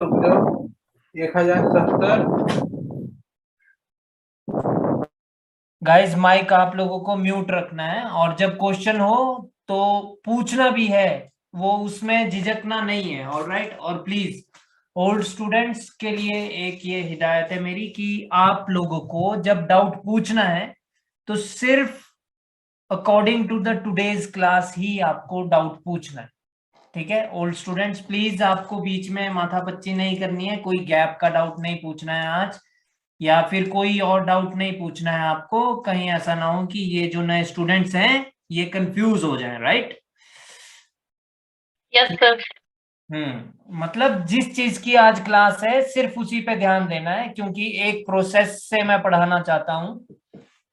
तो 1070। Guys mic आप लोगों को म्यूट रखना है और जब क्वेश्चन हो तो पूछना भी है, वो उसमें झिझकना नहीं है। ऑलराइट। और प्लीज ओल्ड स्टूडेंट्स के लिए एक ये हिदायत है मेरी कि आप लोगों को जब डाउट पूछना है तो सिर्फ according to the today's class ही आपको डाउट पूछना है। ठीक है ओल्ड स्टूडेंट्स, प्लीज आपको बीच में माथापच्ची नहीं करनी है, कोई गैप का डाउट नहीं पूछना है आज, या फिर कोई और डाउट नहीं पूछना है आपको। कहीं ऐसा ना हो कि ये जो नए स्टूडेंट्स हैं ये कंफ्यूज हो जाएं। राइट। Yes sir. मतलब जिस चीज की आज क्लास है सिर्फ उसी पे ध्यान देना है, क्योंकि एक प्रोसेस से मैं पढ़ाना चाहता हूं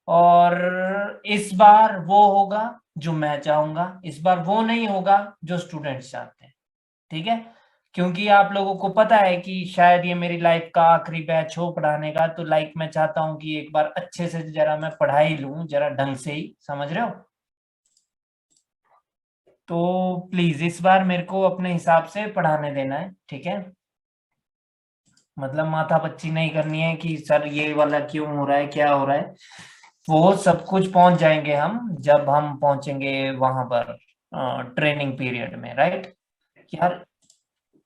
और इस बार वो होगा जो मैं चाहूंगा, इस बार वो नहीं होगा जो स्टूडेंट्स चाहते हैं। ठीक है, क्योंकि आप लोगों को पता है कि शायद ये मेरी लाइफ का आखिरी बैच हो पढ़ाने का, तो मैं चाहता हूं कि एक बार अच्छे से जरा मैं पढ़ाई लूं, जरा ढंग से ही, समझ रहे हो। तो प्लीज इस बार मेरे को अपने हिसाब से पढ़ाने देना है। ठीक है, मतलब माथापच्ची नहीं करनी है कि सर ये वाला क्यों हो रहा है, क्या हो रहा है। वो सब कुछ पहुंच जाएंगे हम जब हम पहुंचेंगे वहां पर ट्रेनिंग पीरियड में। राइट यार।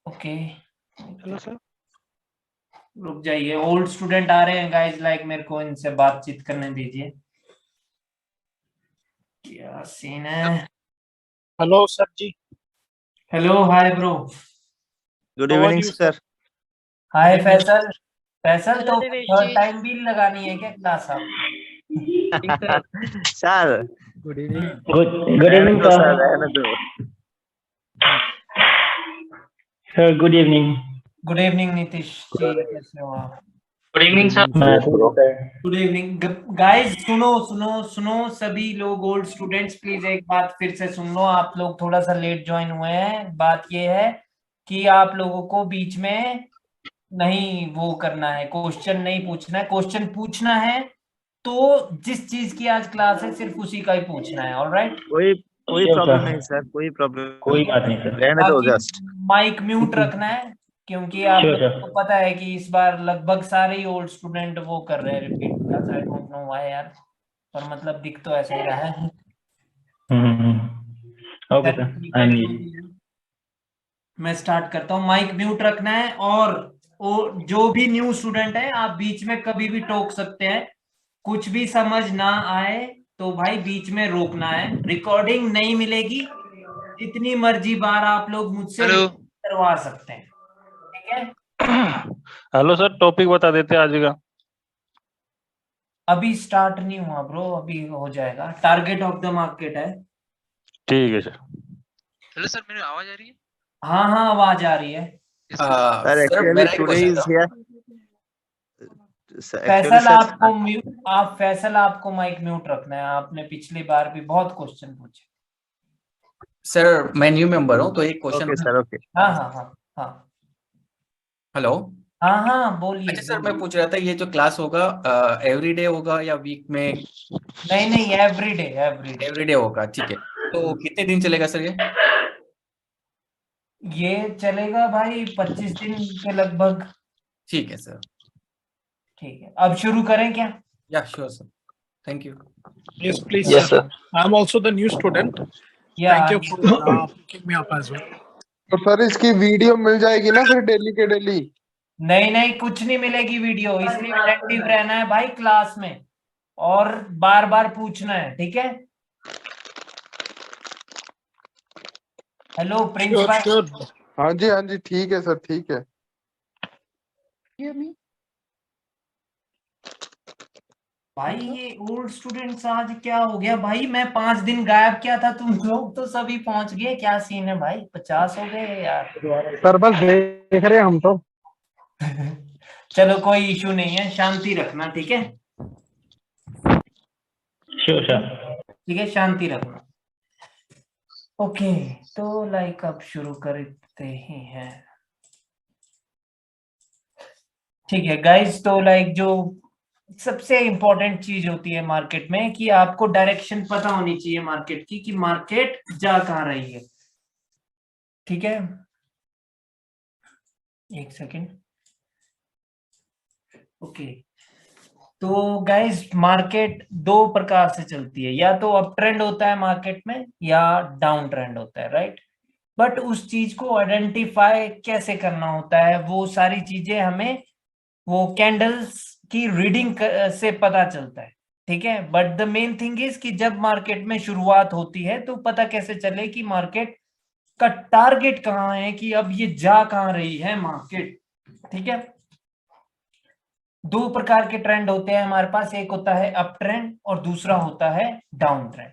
Okay, hello sir. रुक जाइए, ओल्ड स्टूडेंट आ रहे हैं गाइस, मेरे को इनसे बातचीत करने दीजिए। क्या सीन है। Hello sir ji. Hello, hi bro. Good How are evening you, sir. Hi Good evening. Faisal. Faisal hello तो देवेश थर्ड जी। टाइम भी लगानी है क्या क्लास आपको। Sir Good evening. Good रहने evening, दो सर, sir. रहने दो। Sir, good evening. Good evening Nitish ji, कैसे हो आप। Good evening sir. मैं ठीक हूँ, sir. Good evening guys. सुनो सुनो सुनो सभी लोग, ओल्ड स्टूडेंट्स प्लीज एक बात फिर से सुन लो। आप लोग थोड़ा सा लेट ज्वाइन हुए हैं। बात ये है कि आप लोगों को बीच में नहीं वो करना है, क्वेश्चन नहीं पूछना है। क्वेश्चन पूछना है तो जिस चीज की आज क्लास है सिर्फ उसी का ही पूछना है। ऑलराइट। कोई कोई Sure, प्रॉब्लम sir. नहीं सर, कोई प्रॉब्लम कोई नहीं बात है, नहीं, sir. रहने दो बाकी जस्ट। माइक म्यूट रखना है, क्योंकि आप Sure, लोगों sir. को पता है कि इस बार लगभग सारे ही ओल्ड स्टूडेंट वो कर रहे हैं repeat class. I don't know why यार, पर मतलब दिख तो ऐसा ही रहा है। Mm-hmm. Okay, चलो sir. ठीक है, I'm जो भी है मैं स्टार्ट करता हूँ। माइक म्यूट रखना है और जो भी न्यू स्टूडेंट है आप बीच में कभी भी टोक सकते हैं। कुछ भी समझ ना आए तो भाई बीच में रोकना है, रिकॉर्डिंग नहीं मिलेगी। जितनी मर्जी बार आप लोग मुझसे हेलो। करवा सकते हैं। ठीक है, हेलो सर, टॉपिक बता देते हैं आज का। अभी स्टार्ट नहीं हुआ ब्रो, अभी हो जाएगा। टारगेट ऑफ द मार्केट है। ठीक है सर। हेलो सर, मेरी आवाज आ रही है? हाँ हाँ, आवाज आ रही है। सर सर एक्चुअली मेरा एक टुडे क्वेश्चन इज था। हियर, एक्चुअली फैसल आपको माइक म्यूट रखना है। आपने पिछली बार भी बहुत क्वेश्चन पूछे। सर मैं न्यू मेंबर हूँ तो एक क्वेश्चन। Okay sir, okay. हाँ हाँ हाँ हाँ हेलो। हाँ हाँ, बोलिए अच्छा सर, बोलिए। मैं पूछ रहा था ये जो क्लास होगा एवरी डे होगा या वीक में? नहीं नहीं, एवरीडे एवरीडे। एवरी डे होगा, ठीक है। तो कितने दिन चलेगा सर ये? ये चलेगा भाई 25 दिन के लगभग। ठीक है सर। ठीक है, अब शुरू करें क्या। या sure sir, thank you. Yes, please, Yes, sir. sir. I'm also the new student. या Thank you for picking me up as well. तो सर इसकी वीडियो मिल जाएगी ना फिर डेली के डेली। नहीं नहीं, कुछ नहीं मिलेगी वीडियो, इसलिए अटेंटिव रहना है भाई क्लास में और बार बार पूछना है। ठीक है। हेलो प्रिंस Sure, भाई। sure. हाँ जी ठीक है सर, ठीक है। भाई ये ओल्ड स्टूडेंट्स आज क्या हो गया भाई, मैं 5 दिन गायब किया था, तुम लोग तो सभी पहुंच गए। क्या सीन है भाई, 50 हो गए यार। सर बस देख रहे हैं हम तो। चलो कोई इशू नहीं है, शांति रखना। ठीक है, Sure, sir. ठीक है, शांति रखना। ओके, तो अब शुरू करते ही हैं। ठीक है गाइस, तो जो सबसे इंपॉर्टेंट चीज होती है मार्केट में कि आपको डायरेक्शन पता होनी चाहिए मार्केट की, कि मार्केट जा कहाँ रही है। ठीक है, एक सेकेंड। ओके, तो गाइस मार्केट दो प्रकार से चलती है, या तो अप ट्रेंड होता है मार्केट में या डाउन ट्रेंड होता है, राइट। बट उस चीज को आइडेंटिफाई कैसे करना होता है, वो सारी चीजें हमें वो कैंडल्स की रीडिंग से पता चलता है, ठीक है। But the main thing is कि जब मार्केट में शुरुआत होती है तो पता कैसे चले कि मार्केट का टारगेट कहाँ है, कि अब ये जा कहाँ रही है मार्केट, ठीक है। दो प्रकार के ट्रेंड होते हैं हमारे पास, एक होता है अप ट्रेंड और दूसरा होता है डाउन ट्रेंड।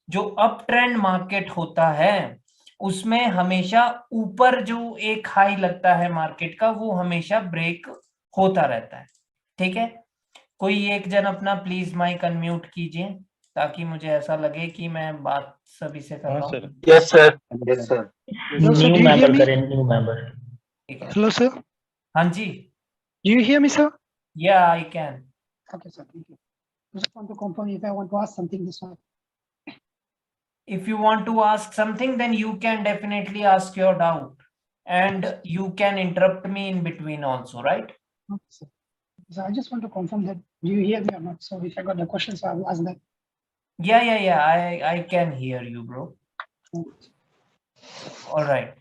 जो अप ट्रेंड मार्केट होता है उसमें हमेशा ऊपर जो एक हाई लगता है मार्केट का वो हमेशा ब्रेक होता रहता है, ठीक है। कोई एक जन अपना प्लीज माइक अनम्यूट कीजिए ताकि मुझे ऐसा लगे कि मैं बात सभी से कर रहा हूँ। Yes sir, yes sir. Hello, sir, new do you hear member me? करें, न्यू मेंबर। ठीक है, Hello, sir. हाँ जी, Do you hear me, sir? या I can. Okay, sir. Thank you. I just want to confirm if I want to ask something this one. If you want to ask something, then you can definitely ask your doubt, and you can interrupt me in between also, right? Okay, sir. So I just want to confirm that you hear me or not. So if I got the questions, I will ask that. Yeah, I can hear you, bro. All right.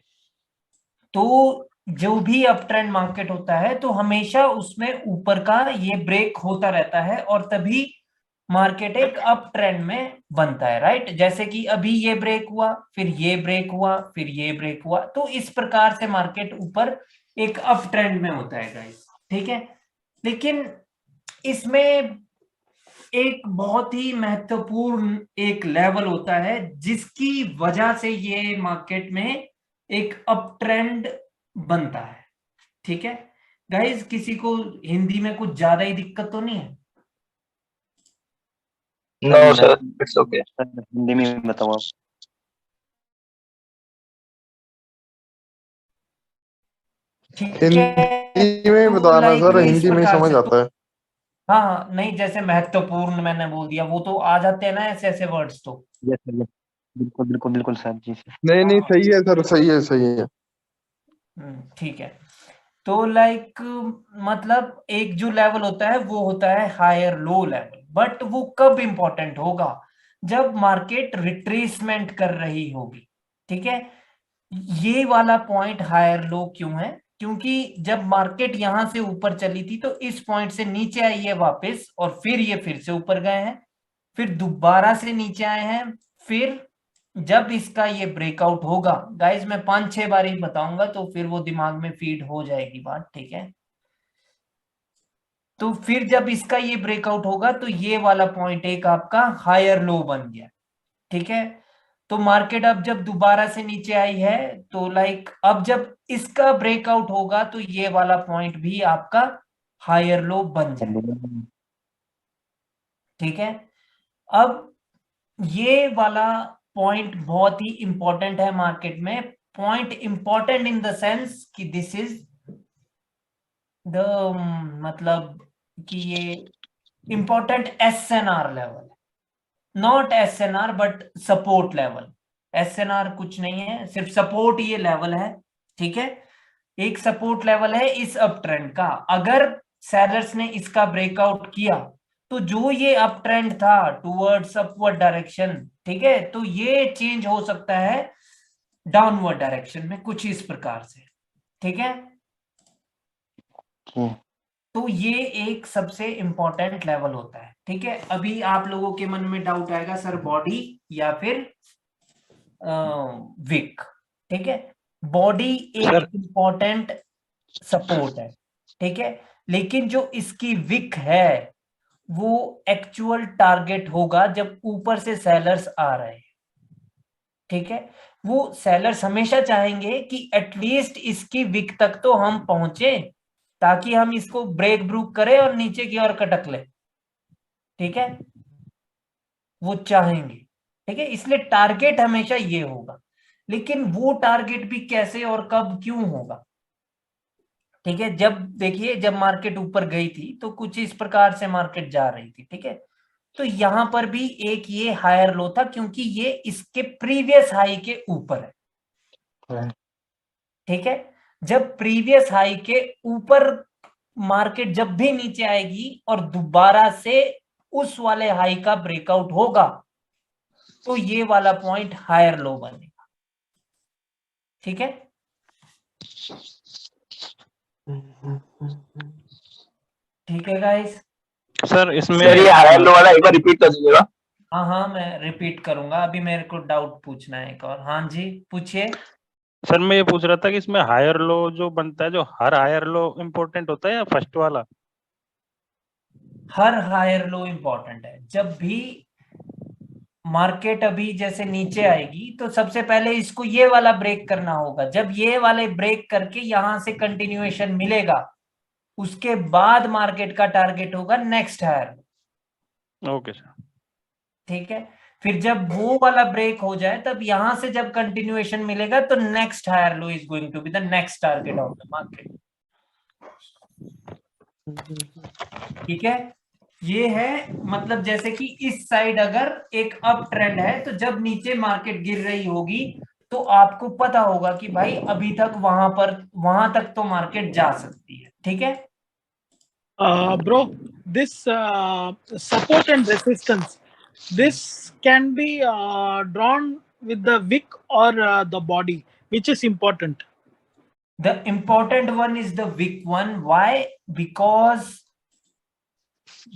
तो जो भी up trend market होता है तो हमेशा उसमें ऊपर का ये ब्रेक होता रहता है और तभी मार्केट एक अप ट्रेंड में बनता है, राइट। जैसे कि अभी ये ब्रेक हुआ, फिर ये ब्रेक हुआ, फिर ये ब्रेक हुआ, तो इस प्रकार से मार्केट ऊपर एक अप ट्रेंड में होता है गाइस, ठीक है। लेकिन इसमें एक बहुत ही महत्वपूर्ण एक लेवल होता है जिसकी वजह से ये मार्केट में एक अप ट्रेंड बनता है, ठीक है। गाइस किसी को हिंदी में कुछ ज्यादा ही दिक्कत तो नहीं है? No sir, it's okay. Hindi में बताओ आप। ठीक है, हिंदी में तो बताना like सर, इस हिंदी में ही प्रकार समझ से आता है। हाँ हाँ, नहीं जैसे महत्वपूर्ण मैंने बोल दिया, वो तो आ जाते हैं ना ऐसे ऐसे वर्ड्स तो। Yes sir, yes. बिल्कुल बिल्कुल बिल्कुल सर, जी सर। नहीं नहीं, सही है सर, सही है, सही है। ठीक है। तो लाइक मतलब एक जो लेवल होता है वो होता है हायर लो लेवल, बट वो कब इंपॉर्टेंट होगा? जब मार्केट रिट्रेसमेंट कर रही होगी, ठीक है। ये वाला पॉइंट हायर लो क्यों है? क्योंकि जब मार्केट यहां से ऊपर चली थी तो इस पॉइंट से नीचे आई है वापस, और फिर ये फिर से ऊपर गए हैं, फिर दोबारा से नीचे आए हैं, फिर जब इसका ये ब्रेकआउट होगा, गाइस मैं 5-6 बार ही बताऊंगा तो फिर वो दिमाग में फीड हो जाएगी बात, ठीक है। तो फिर जब इसका ये ब्रेकआउट होगा तो ये वाला पॉइंट एक आपका हायर लो बन गया, ठीक है। तो मार्केट अब जब दोबारा से नीचे आई है तो लाइक अब जब इसका ब्रेकआउट होगा तो ये वाला पॉइंट भी आपका हायर लो बन जाए, ठीक है। अब ये वाला पॉइंट बहुत ही इंपॉर्टेंट है मार्केट में। Point important in the sense कि दिस इज द मतलब कि ये important SNR level, not SNR but support level. SNR कुछ नहीं है, सिर्फ सपोर्ट ये लेवल है, ठीक है। एक सपोर्ट लेवल है इस अप ट्रेंड का। अगर सेलर्स ने इसका ब्रेकआउट किया तो जो ये अप ट्रेंड था टुवर्ड्स अपवर्ड डायरेक्शन, ठीक है, तो ये चेंज हो सकता है डाउनवर्ड डायरेक्शन में कुछ इस प्रकार से, ठीक है। तो ये एक सबसे इंपॉर्टेंट लेवल होता है, ठीक है। अभी आप लोगों के मन में डाउट आएगा सर बॉडी या फिर विक, ठीक है। बॉडी एक इंपॉर्टेंट सपोर्ट है, ठीक है, लेकिन जो इसकी विक है वो एक्चुअल टारगेट होगा जब ऊपर से सेलर्स आ रहे हैं, ठीक है। वो सेलर्स हमेशा चाहेंगे कि एटलीस्ट इसकी विक तक तो हम पहुंचे ताकि हम इसको ब्रेक ब्रूक करें और नीचे की ओर कटक ले, ठीक है। वो चाहेंगे, ठीक है, इसलिए टारगेट हमेशा ये होगा। लेकिन वो टारगेट भी कैसे और कब क्यों होगा, ठीक है। जब देखिए जब मार्केट ऊपर गई थी तो कुछ इस प्रकार से मार्केट जा रही थी, ठीक है। तो यहां पर भी एक ये हायर लो था क्योंकि ये इसके प्रीवियस हाई के ऊपर है, ठीक है। जब प्रीवियस हाई के ऊपर मार्केट जब भी नीचे आएगी और दोबारा से उस वाले हाई का ब्रेकआउट होगा तो ये वाला पॉइंट हायर लो बनेगा। ठीक है, ठीक है गाइस। सर इसमें ये हायर लो वाला एक बार रिपीट कर दीजिएगा। हाँ हाँ, मैं रिपीट करूंगा। अभी मेरे को डाउट पूछना है एक और। हाँ जी, पूछिए। सर मैं ये पूछ रहा था कि इसमें हायर लो जो बनता है, जो हर हायर लो इम्पोर्टेंट होता है या फर्स्ट वाला? हर हायर लो इंपॉर्टेंट है। जब भी मार्केट अभी जैसे नीचे आएगी तो सबसे पहले इसको ये वाला ब्रेक करना होगा। जब ये वाले ब्रेक करके यहां से कंटिन्यूएशन मिलेगा उसके बाद मार्केट का टारगेट होगा नेक्स्ट हायर। Okay sir. ठीक है, फिर जब वो वाला ब्रेक हो जाए तब यहां से जब कंटिन्यूएशन मिलेगा तो next higher low is going to be the next target of the market. ठीक है, ये है मतलब जैसे कि इस साइड अगर एक अप ट्रेंड है तो जब नीचे मार्केट गिर रही होगी तो आपको पता होगा कि भाई अभी तक वहां तक तो मार्केट जा सकती है। ठीक है, Bro, this support and resistance, this can be drawn with the wick or the body, which is important. the important one is the wick one. Why? Because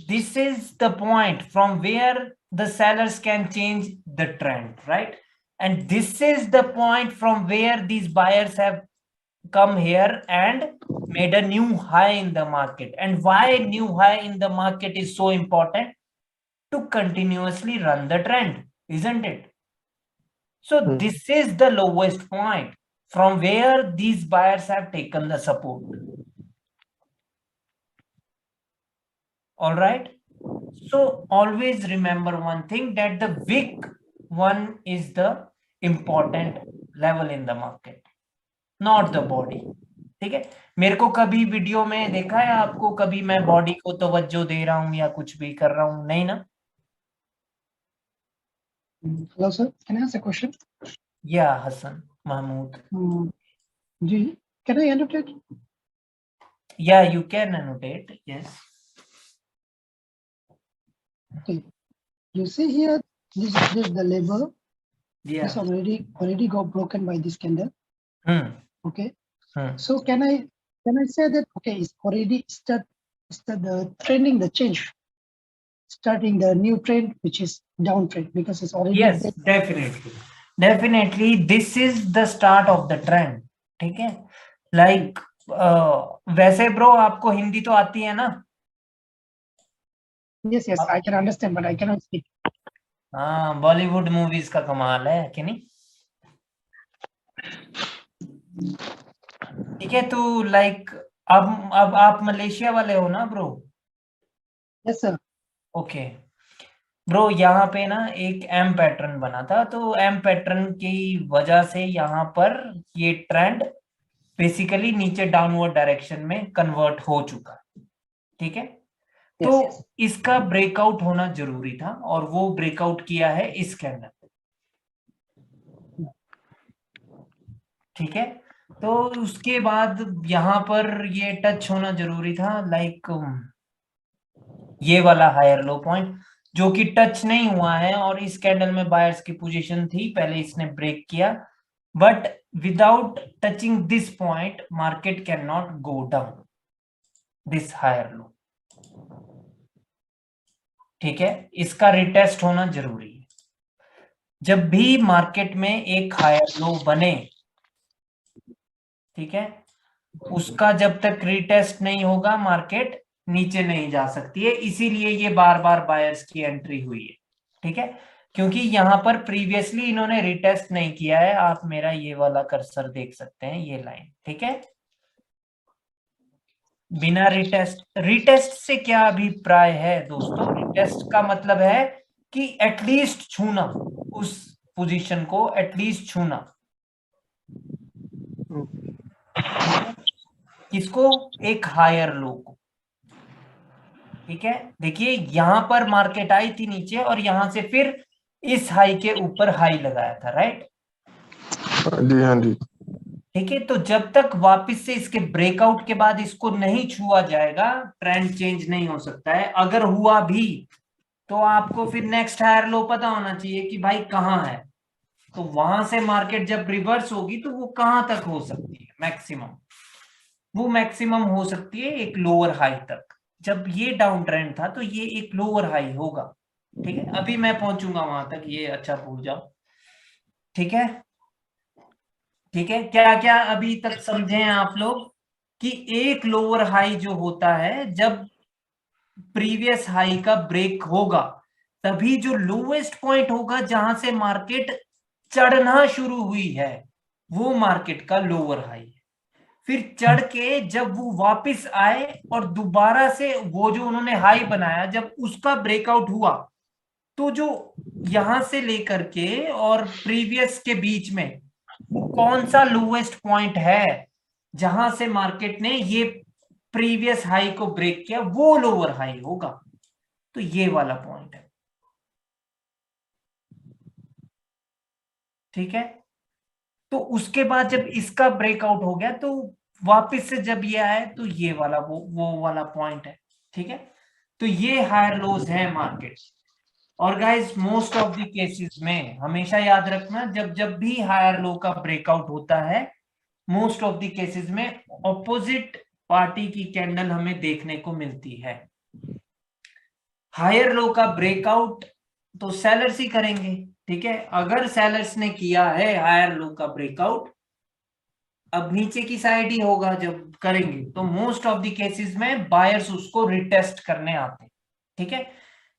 this is the point from where the sellers can change the trend, right? And this is the point from where these buyers have come here and made a new high in the market. And why new high in the market is so important? To continuously run the trend, isn't it? So this is the lowest point from where these buyers have taken the support. All right, so always remember one thing, that the wick one is the important level in the market, not the body. ठीक है, मेरे को कभी video में देखा है आपको कभी मैं बॉडी को तवज्जो दे रहा हूं या कुछ भी कर रहा हूं? नहीं ना? Hello, sir. Can I ask a question? Yeah, Hassan Mahmood. Can I annotate? Yeah, you can annotate. Yes. Okay. You see here, this is the label. Yeah. This already got broken by this candle. Okay. So can I say that it's already start the trending, the change, starting the new trend, which is downtrend, because it's already. Yes, definitely this is the start of the trend. ठीक है, like वैसे bro आपको हिंदी तो आती है ना? Yes, I can understand, but I cannot speak. हाँ, Bollywood movies का कमाल है कि नहीं? ठीक है, तो लाइक अब आप मलेशिया वाले हो ना bro? Yes, sir. Okay bro, यहाँ पे ना एक एम पैटर्न बना था, तो एम पैटर्न की वजह से यहाँ पर ये ट्रेंड बेसिकली नीचे डाउनवर्ड डायरेक्शन में कन्वर्ट हो चुका है। ठीक है, तो इसका ब्रेकआउट होना जरूरी था और वो ब्रेकआउट किया है इस कैंडल। ठीक है, तो उसके बाद यहाँ पर ये टच होना जरूरी था, लाइक ये वाला हायर लो पॉइंट, जो कि टच नहीं हुआ है और इस कैंडल में बायर्स की पोजीशन थी, पहले इसने ब्रेक किया, but without touching this point market can not go down this higher low. ठीक है, इसका रिटेस्ट होना जरूरी है। जब भी मार्केट में एक हायर लो बने, ठीक है, उसका जब तक रिटेस्ट नहीं होगा मार्केट नीचे नहीं जा सकती है। इसीलिए ये बार बार बायर्स की एंट्री हुई है। ठीक है, क्योंकि यहां पर प्रीवियसली इन्होंने रिटेस्ट नहीं किया है। आप मेरा ये वाला कर्सर देख सकते हैं, ये लाइन। ठीक है, बिना रिटेस्ट से क्या अभिप्राय है दोस्तों? रिटेस्ट का मतलब है कि एटलीस्ट छूना, उस पोजीशन को एटलीस्ट छूना। किसको? एक हायर लो को। ठीक है, देखिए यहां पर मार्केट आई थी नीचे और यहां से फिर इस हाई के ऊपर हाई लगाया था, राइट? जी हाँ जी। ठीक है, तो जब तक वापस से इसके ब्रेकआउट के बाद इसको नहीं छुआ जाएगा, ट्रेंड चेंज नहीं हो सकता है। अगर हुआ भी तो आपको फिर नेक्स्ट हायर लो पता होना चाहिए कि भाई कहाँ है। तो वहां से मार्केट जब रिवर्स होगी तो वो कहां तक हो सकती है मैक्सिमम, वो मैक्सिमम हो सकती है एक लोअर हाई तक। जब ये डाउन ट्रेंड था तो ये एक लोअर हाई होगा। ठीक है, अभी मैं पहुंचूंगा वहां तक, ये अच्छा भूल जाओ। ठीक है, ठीक है, क्या क्या अभी तक समझे हैं आप लोग कि एक लोअर हाई जो होता है जब प्रीवियस हाई का ब्रेक होगा, तभी जो लोएस्ट पॉइंट होगा जहां से मार्केट चढ़ना शुरू हुई है वो मार्केट का लोअर हाई है। फिर चढ़ के जब वो वापस आए और दोबारा से वो जो उन्होंने हाई बनाया जब उसका ब्रेकआउट हुआ, तो जो यहां से लेकर के और प्रीवियस के बीच में कौन सा लोएस्ट पॉइंट है जहां से मार्केट ने ये प्रीवियस हाई को ब्रेक किया, वो लोअर हाई होगा। तो ये वाला पॉइंट है। ठीक है, तो उसके बाद जब इसका ब्रेकआउट हो गया तो वापस से जब ये आए तो ये वाला वो वाला पॉइंट है। ठीक है, तो ये हायर लोज है मार्केट। और guys most of the cases में हमेशा याद रखना, जब जब भी हायर लो का ब्रेकआउट होता है, मोस्ट ऑफ द केसेस में ऑपोजिट पार्टी की कैंडल हमें देखने को मिलती है। हायर लो का ब्रेकआउट तो सेलर्स ही करेंगे। ठीक है, अगर सेलर्स ने किया है हायर लो का ब्रेकआउट, अब नीचे की साइड ही होगा जब करेंगे, तो मोस्ट ऑफ द केसेस में बायर्स उसको रिटेस्ट करने आते हैं। ठीक है,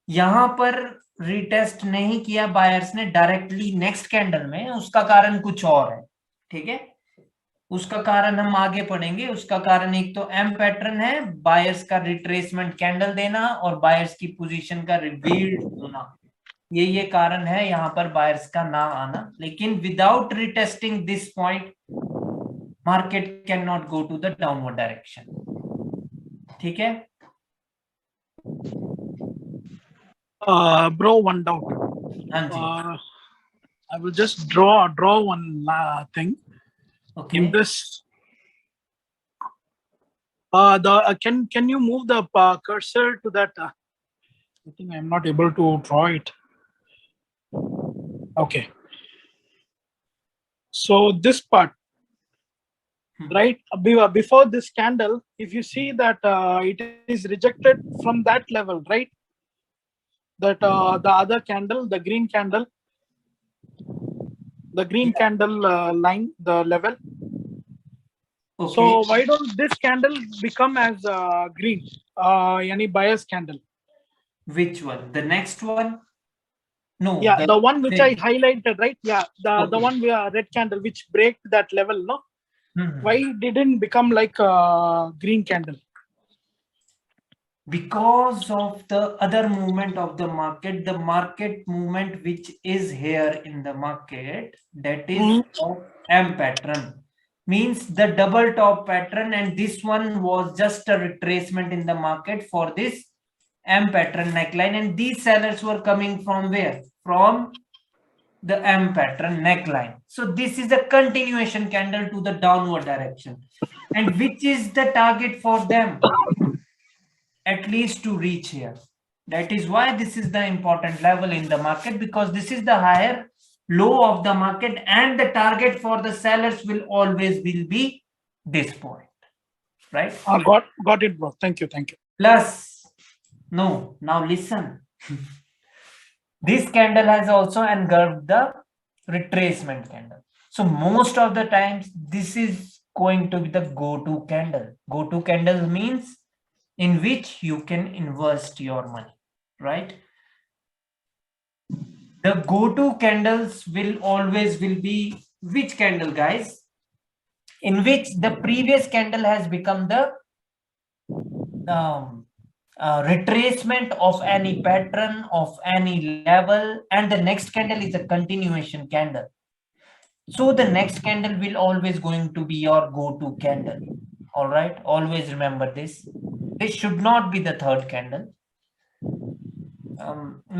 यहां पर रिटेस्ट नहीं किया बायर्स ने डायरेक्टली नेक्स्ट कैंडल में, उसका कारण कुछ और है। ठीक है, उसका कारण हम आगे पढ़ेंगे। उसका कारण एक तो एम पैटर्न है, बायर्स का रिट्रेसमेंट कैंडल देना और बायर्स की पोजीशन का रिवील्ड होना, ये कारण है यहाँ पर बायर्स का ना आना। लेकिन without retesting this point market can not go to the downward direction. ठीक है, Bro, one doubt. हाँ जी, I will just draw one thing. Okay. In this, can you move the cursor to that? I think I'm not able to draw it. Okay. So this part, right before this candle, if you see that it is rejected from that level, right? That the other candle, the green candle, line, the level. Okay. So why don't this candle become as green, any bias candle? Which one? The next one? No. Yeah, the one which I highlighted, right? Yeah, the Okay. one where red candle which break that level, no? Why didn't become like a green candle? Because of the other movement of the market movement which is here in the market, that is of M pattern, means the double top pattern, and this one was just a retracement in the market for this M pattern neckline, and these sellers were coming from where? From the M pattern neckline. So this is a continuation candle to the downward direction, and which is the target for them? At least to reach here. That is why this is the important level in the market, because this is the higher low of the market, and the target for the sellers will always be this point, right? Got it, bro. Thank you. Plus, no, now listen. This candle has also engulfed the retracement candle. So most of the times this is going to be the go-to candle. Go-to candle means in which you can invest your money, right? The go-to candles will always be which candle, guys? In which the previous candle has become the retracement of any pattern of any level, and the next candle is a continuation candle. So the next candle will always going to be your go-to candle. All right, always remember this. This should not be the third candle.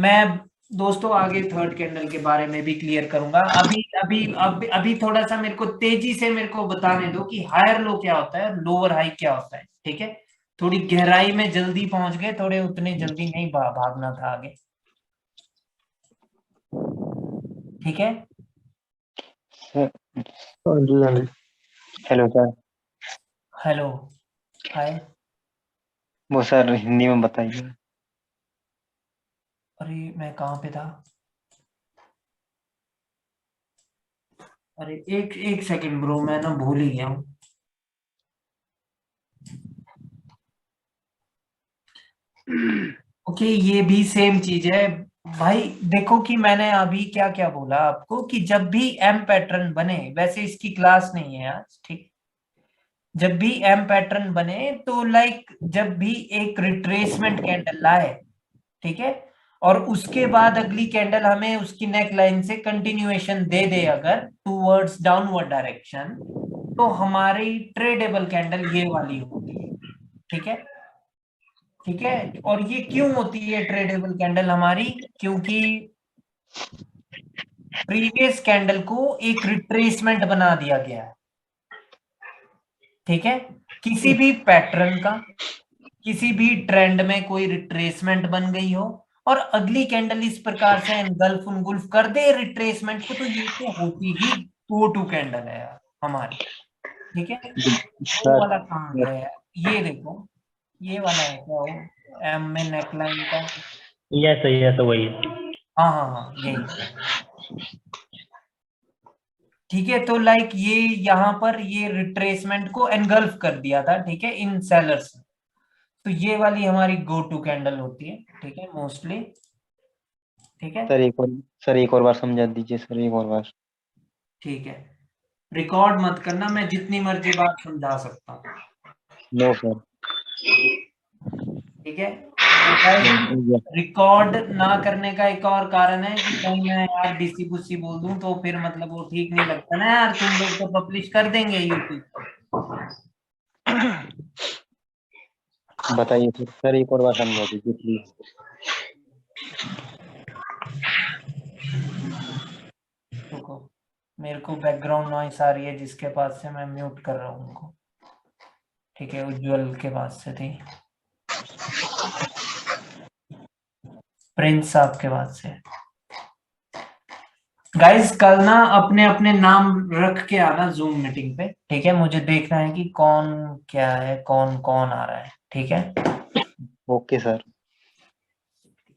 मैं दोस्तों आगे third candle के बारे में भी clear करूंगा। अभी थोड़ा सा मेरे को तेजी से मेरे को बताने दो कि हायर लो क्या होता है, लोअर हाई क्या होता है। ठीक है, थोड़ी गहराई में जल्दी पहुंच गए, थोड़े उतने जल्दी नहीं भागना था आगे। ठीक है, हाँ जी हाँ जी। Hello sir, hello hi. वो सर हिंदी में बताइए। अरे मैं कहाँ पे था? अरे एक सेकंड ब्रो, मैं ना भूल ही गया हूँ। ओके, ये भी सेम चीज है भाई। देखो कि मैंने अभी क्या क्या बोला आपको कि जब भी एम पैटर्न बने, वैसे इसकी क्लास नहीं है आज, ठीक। जब भी एम पैटर्न बने तो लाइक जब भी एक रिट्रेसमेंट कैंडल लाए, ठीक है, और उसके बाद अगली कैंडल हमें उसकी नेक लाइन से कंटिन्यूएशन दे दे अगर टूवर्ड्स डाउनवर्ड डायरेक्शन, तो हमारी ट्रेडेबल कैंडल ये वाली होती है। ठीक है, ठीक है। और ये क्यों होती है ट्रेडेबल कैंडल हमारी? क्योंकि प्रीवियस कैंडल को एक रिट्रेसमेंट बना दिया गया है। ठीक है, किसी भी पैटर्न का, किसी भी ट्रेंड में कोई रिट्रेसमेंट बन गई हो और अगली कैंडल इस प्रकार से एनगल्फ उनगुल्फ कर दे रिट्रेसमेंट को, तो ये तो होती ही गो टू कैंडल है यार हमारी। ठीक है, वो वाला कहाँ गया है? ये देखो, ये वाला है क्या वो एम में नेकलाइन का? यस वही है। हाँ हाँ हाँ, यही। ठीक है, तो लाइक ये यहाँ पर ये रिट्रेसमेंट को एनगल्फ कर दिया था, ठीक है, इन सेलर्स। तो ये वाली हमारी गो टू कैंडल होती है, ठीक है, मोस्टली। ठीक है सर एक और बार समझा दीजिए सर, एक और बार। ठीक है, रिकॉर्ड मत करना, मैं जितनी मर्जी बात समझा सकता हूँ। No sir. ठीक है, रिकॉर्ड ना करने का एक और कारण है कि कहीं मैं यार डीसी बुसी बोल दूं तो फिर मतलब वो ठीक नहीं लगता ना यार, तुम लोग तो पब्लिश कर देंगे यूट्यूब पर। बताइए सर, एक और बार समझा दीजिए प्लीज। देखो, मेरे को बैकग्राउंड नॉइस आ रही है, जिसके पास से मैं म्यूट कर रहा हूँ उनको। ठीक है, उज्जवल के पास से थी, प्रिंस साहब के पास से। गाइस कल ना अपने अपने नाम रख के आना जूम मीटिंग पे, ठीक है, मुझे देखना है कि कौन क्या है, कौन कौन आ रहा है। ठीक है, ओके सर।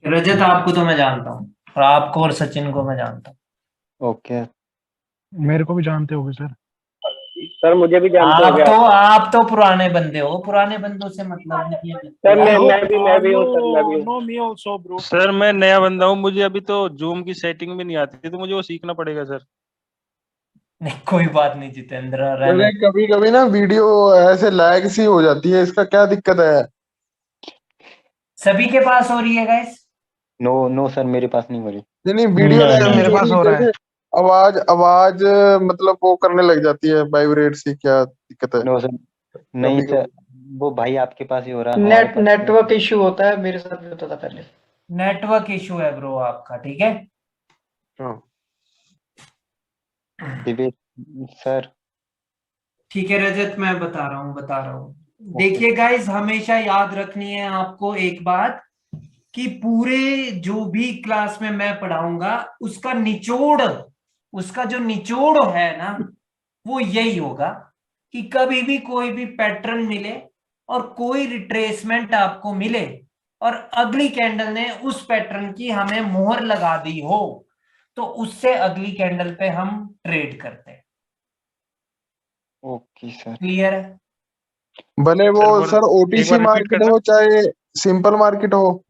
रजत आपको तो मैं जानता हूँ, और आपको और सचिन को मैं जानता हूँ। ओके। मेरे को भी जानते होगे सर। सर मुझे भी जानते आप तो पुराने बंदे हो, पुराने बंदों से मतलब नहीं है। सर मैं भी हूँ सर, मैं भी हूँ। No me also bro. Sir मैं नया बंदा हूँ, मुझे अभी तो जूम की सेटिंग भी नहीं आती, तो मुझे वो सीखना पड़ेगा सर। नहीं कोई बात नहीं जितेंद्र, अरे कभी कभी ना वीडियो ऐसे लैग सी हो जाती है, इसका क्या दिक्कत है? सभी के पास हो रही है गाइस? नो सर, मेरे पास नहीं हो रही। नहीं वीडियो सर मेरे पास हो रहा है। आवाज मतलब वो करने लग जाती है, वाइब्रेट सी, क्या दिक्कत है? नो सर, नहीं सर, वो भाई आपके पास ही हो रहा है। नेटवर्क इश्यू होता है, मेरे साथ भी होता था पहले। नेटवर्क इशू है ब्रो आपका, ठीक है। सर ठीक है रजत, मैं बता रहा हूँ। देखिए गाइस, हमेशा याद रखनी है आपको एक बात कि पूरे जो भी क्लास में मैं पढ़ाऊंगा उसका निचोड़, उसका जो निचोड़ है ना, वो यही होगा कि कभी भी कोई भी पैटर्न मिले और कोई रिट्रेसमेंट आपको मिले और अगली कैंडल ने उस पैटर्न की हमें मोहर लगा दी हो, तो उससे अगली कैंडल पे हम ट्रेड करते हैं। ओके सर, क्लियर है? भले वो सर ओटीसी मार्केट हो चाहे सिंपल मार्केट हो,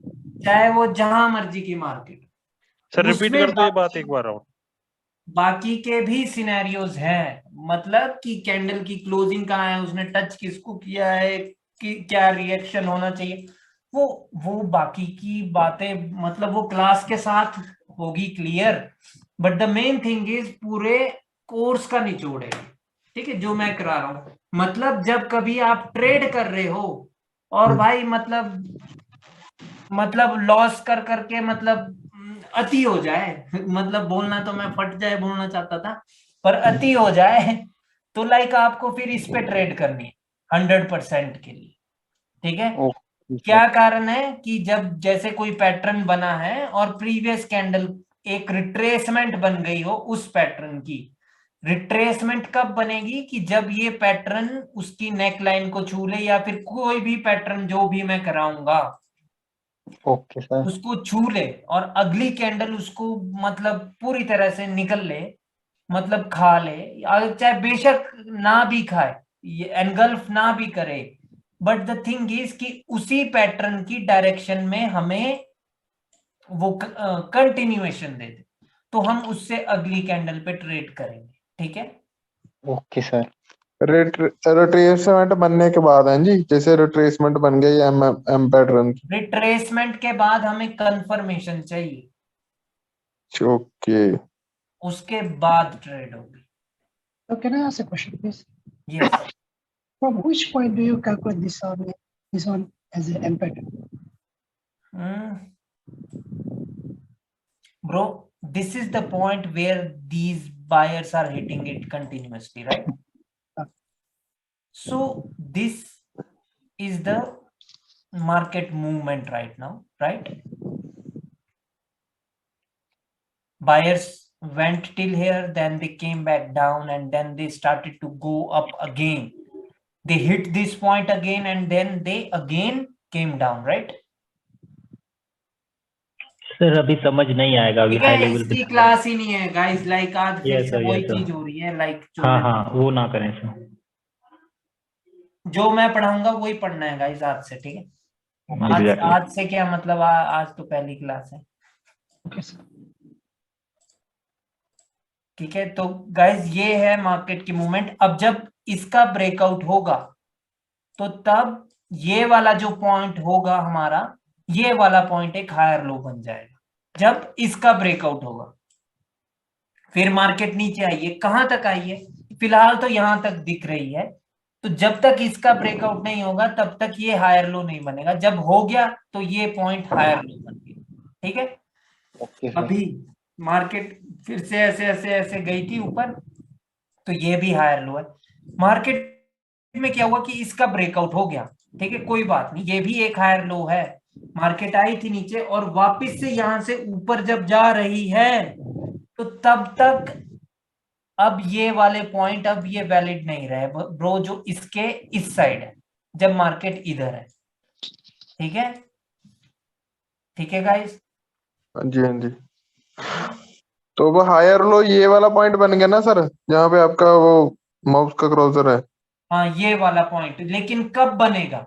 चाहे वो जहां मर्जी की मार्केट। सर रिपीट कर दो ये बात एक बार और। बाकी के भी सिनेरियोज हैं, मतलब कि कैंडल की क्लोजिंग कहाँ है, उसने टच किसको किया है, कि क्या रिएक्शन होना चाहिए, वो बाकी की बातें मतलब वो क्लास के साथ होगी clear. But the main thing is पूरे कोर्स का निचोड़ है, ठीक है, जो मैं करा रहा हूं। मतलब जब कभी आप ट्रेड कर रहे हो और भाई मतलब लॉस कर करके मतलब अति हो जाए मतलब बोलना तो मैं फट जाए बोलना चाहता था, पर अति हो जाए तो लाइक आपको फिर इस पे ट्रेड करनी है 100% के लिए, ठीक है। ओके क्या सर। कारण है कि जब जैसे कोई पैटर्न बना है और प्रीवियस कैंडल एक रिट्रेसमेंट बन गई हो उस पैटर्न की, रिट्रेसमेंट कब बनेगी कि जब ये पैटर्न उसकी नेक लाइन को छू ले या फिर कोई भी पैटर्न जो भी मैं कराऊंगा ओके सर। उसको छू ले और अगली कैंडल उसको मतलब पूरी तरह से निकल ले, मतलब खा ले, चाहे बेशक ना भी खाए, ये एनगल्फ ना भी करे, बट द थिंग इज कि उसी पैटर्न की डायरेक्शन में हमें वो कंटिन्यूएशन दे दे, तो हम उससे अगली कैंडल पे ट्रेड करेंगे, ठीक है। Okay sir. रिट्रेसमेंट बनने के बाद है जी, जैसे रिट्रेसमेंट बन गई एम पैटर्न की। रिट्रेसमेंट के बाद हमें कंफर्मेशन चाहिए, ओके। उसके बाद ट्रेड होगी। So can I ask a question, please? Yes From which point do you calculate this one as an M pattern? Bro, this is the point where these buyers are hitting it continuously, right? So this is the market movement right now, right? Buyers went till here, then they came back down, and then they started to go up again. They hit this point again, and then they again came down, right? Sir अभी समझ नहीं आएगा, अभी ठीक high है, level पे इसकी class ही नहीं है गाइस, लाइक आज फिर Yes, से sir, वही yes, sir. चीज हो रही है, लाइक हाँ हाँ वो ना करें सर। जो मैं पढ़ाऊंगा वही पढ़ना है गाइस आज से, ठीक है। Exactly. आज से क्या मतलब, आज तो पहली क्लास है, Okay, sir. ठीक है। तो गाइस ये है मार्केट की मूवमेंट। अब जब इसका ब्रेकआउट होगा तो तब ये वाला जो पॉइंट होगा हमारा, ये वाला पॉइंट एक हायर लो बन जाएगा जब इसका ब्रेकआउट होगा। फिर मार्केट नीचे आई है, कहां तक आई है, फिलहाल तो यहां तक दिख रही है, तो जब तक इसका ब्रेकआउट नहीं होगा तब तक ये हायर लो नहीं बनेगा, जब हो गया तो ये पॉइंट हायर लो बन गया, ठीक है। Okay sir. अभी मार्केट फिर से ऐसे ऐसे ऐसे गई थी ऊपर, तो ये भी हायर लो है। मार्केट में क्या हुआ कि इसका ब्रेकआउट हो गया, ठीक है, कोई बात नहीं, ये भी एक हायर लो है। मार्केट आई थी नीचे और वापस से यहां से ऊपर जब जा रही है तो तब तक अब ये वाले पॉइंट अब ये वैलिड नहीं रहे ब्रो, जो इसके इस साइड है, जब मार्केट इधर है, ठीक है, ठीक है गाइस। हाँ जी, हाँ जी। तो वो हायर लो ये वाला पॉइंट बन गया ना सर, जहाँ पे आपका वो माउस का क्रॉसर है। हाँ ये वाला पॉइंट, लेकिन कब बनेगा,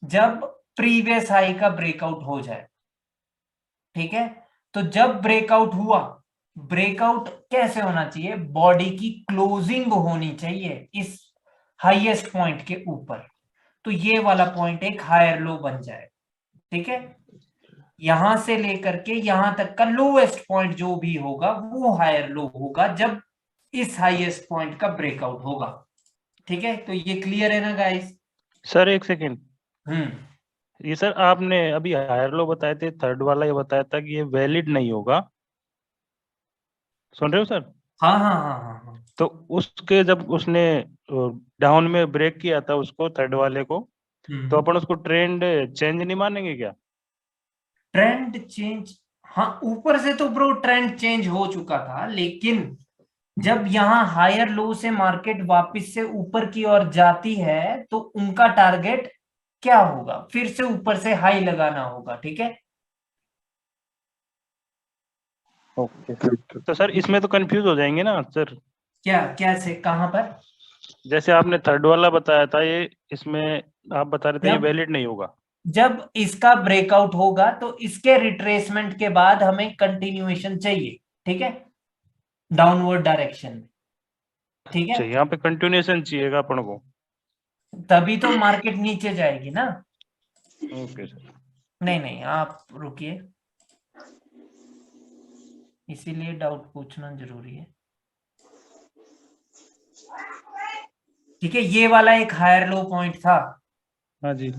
जब प्रीवियस हाई का ब्रेकआउट हो जाए, ठीक है। तो जब ब्रेकआउट हुआ, ब्रेकआउट कैसे होना चाहिए, बॉडी की क्लोजिंग होनी चाहिए इस हाईएस्ट पॉइंट के ऊपर, तो ये वाला पॉइंट एक हायर लो बन जाए, ठीक है। यहां से लेकर के यहां तक का लोएस्ट पॉइंट जो भी होगा वो हायर लो होगा जब इस हाईएस्ट पॉइंट का ब्रेकआउट होगा, ठीक है। तो ये क्लियर है ना गाइस? सर एक सेकेंड, ये सर आपने अभी हायर लो बताए थे, थर्ड वाला ये बताया था कि ये वैलिड नहीं होगा, सुन रहे हो सर? हाँ हाँ हाँ हाँ हाँ। तो उसके जब उसने डाउन में ब्रेक किया था उसको, थर्ड वाले को, तो अपन उसको ट्रेंड चेंज नहीं मानेंगे क्या? ट्रेंड चेंज, हाँ ऊपर से तो ब्रो ट्रेंड चेंज हो चुका था, लेकिन जब यहाँ हायर लो से मार्केट वापस से ऊपर की ओर जाती है तो उनका टारगेट क्या होगा, फिर से ऊपर से हाई लगाना होगा, ठीक है। ओके। तो सर इसमें तो कंफ्यूज हो जाएंगे ना सर। क्या क्या से कहां पर? जैसे आपने थर्ड वाला बताया था, ये इसमें आप बता रहे थे ये वैलिड नहीं होगा। जब इसका ब्रेकआउट होगा तो इसके रिट्रेसमेंट के बाद हमें कंटिन्यूएशन चाहिए, ठीक है, डाउनवर्ड डायरेक्शन में, ठीक है। यहाँ पे कंटिन्यूएशन चाहिएगा अपन को, तभी तो मार्केट नीचे जाएगी ना। Okay sir. नहीं नहीं आप रुकिए, इसीलिए डाउट पूछना जरूरी है, ठीक है। ये वाला एक हायर लो पॉइंट था, हाँ जी।